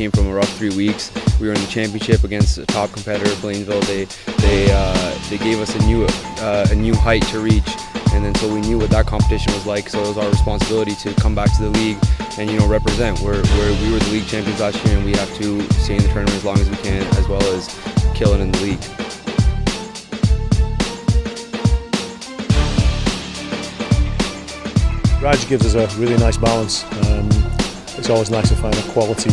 came from a rough 3 weeks. We were in the championship against a top competitor, Blainville. They gave us a new height to reach, and then so we knew what that competition was like. So it was our responsibility to come back to the league and represent. We were the league champions last year, and we have to stay in the tournament as long as we can, as well as kill it in the league. Raj gives us a really nice balance. It's always nice to find a quality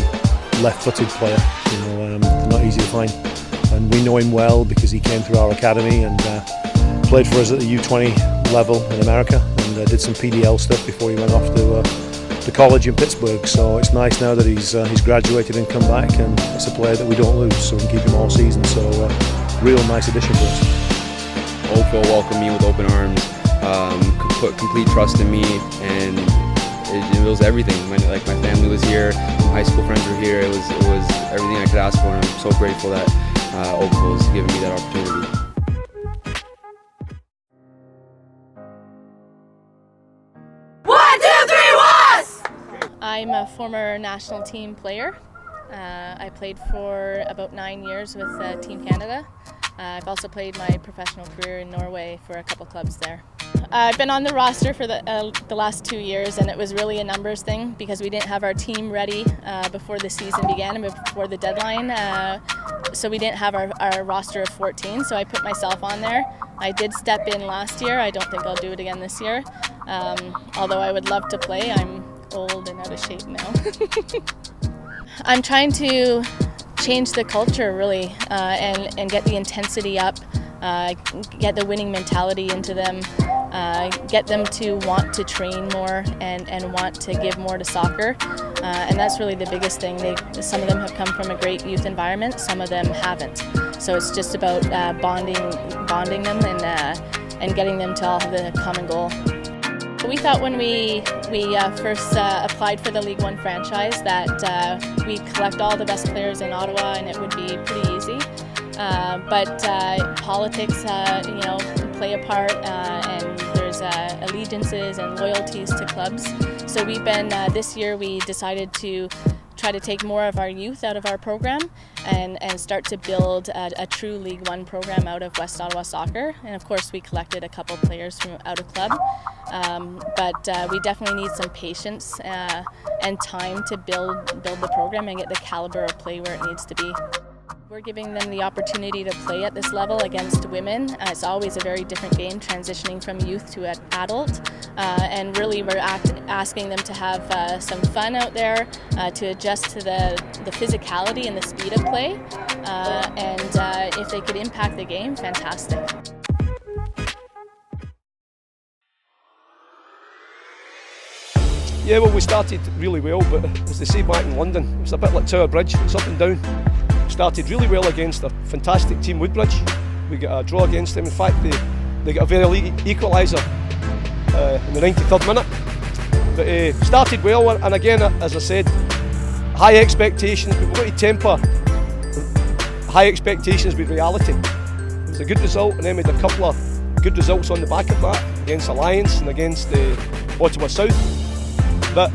left-footed player. They're not easy to find, and we know him well because he came through our academy and played for us at the U20 level in America, and did some PDL stuff before he went off to college in Pittsburgh. So it's nice now that he's graduated and come back, and it's a player that we don't lose, so we can keep him all season. So real nice addition for us. Oakville welcomed me with open arms. Put complete trust in me, and it was everything. My family was here, my high school friends were here. It was everything I could ask for, and I'm so grateful that Oakville has given me that opportunity. I'm a former national team player. I played for about 9 years with Team Canada. I've also played my professional career in Norway for a couple clubs there. I've been on the roster for the last 2 years, and it was really a numbers thing because we didn't have our team ready before the season began and before the deadline. So we didn't have our roster of 14, so I put myself on there. I did step in last year. I don't think I'll do it again this year. Although I would love to play. I'm old and out of shape now. I'm trying to change the culture really, and get the intensity up, get the winning mentality into them, get them to want to train more and want to give more to soccer, and that's really the biggest thing. Some of them have come from a great youth environment, some of them haven't. So it's just about bonding them and getting them to all have the common goal. We thought when we first applied for the League One franchise that we'd collect all the best players in Ottawa and it would be pretty easy. But politics, play a part, and there's allegiances and loyalties to clubs. So we've been this year we decided to try to take more of our youth out of our program and start to build a true League One program out of West Ottawa Soccer. And of course we collected a couple players from out of club, but we definitely need some patience and time to build the program and get the caliber of play where it needs to be. We're giving them the opportunity to play at this level against women. It's always a very different game, transitioning from youth to an adult. And really we're asking them to have some fun out there, to adjust to the physicality and the speed of play. And if they could impact the game, fantastic. Yeah, well, we started really well, but as they say back in London, it was a bit like Tower Bridge, it's up and down. Started really well against a fantastic team, Woodbridge. We got a draw against them. In fact, they got a very late equaliser in the 93rd minute. But started well, and again, as I said, high expectations. We've got to temper high expectations with reality. It was a good result, and then we had a couple of good results on the back of that against Alliance and against Ottawa South. But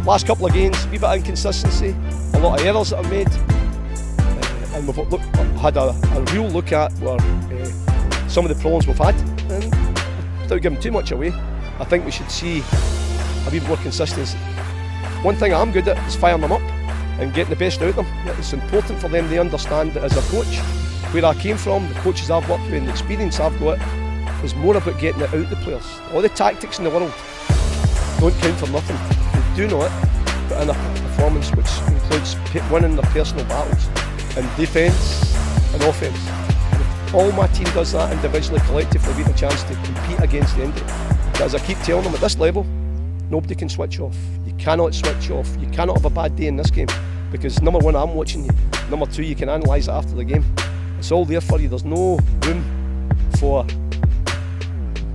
last couple of games, a wee bit of inconsistency, a lot of errors that are made. And we've had a real look at where some of the problems we've had, and without giving too much away, I think we should see a wee bit more consistency. One thing I'm good at is firing them up and getting the best out of them. It's important for them to understand that as a coach, where I came from, the coaches I've worked with and the experience I've got is more about getting it out of the players. All the tactics in the world don't count for nothing. They do know it, but in a performance which includes winning their personal battles in defence and offence. If all my team does that individually, collectively, we have a chance to compete against the injury. But as I keep telling them, at this level, nobody can switch off. You cannot switch off. You cannot have a bad day in this game because number one, I'm watching you. Number two, you can analyse it after the game. It's all there for you. There's no room for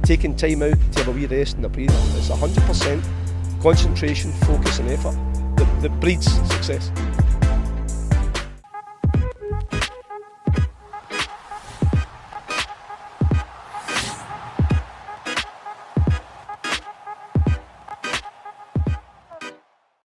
taking time out to have a wee rest and a breather. It's 100% concentration, focus and effort that breeds success.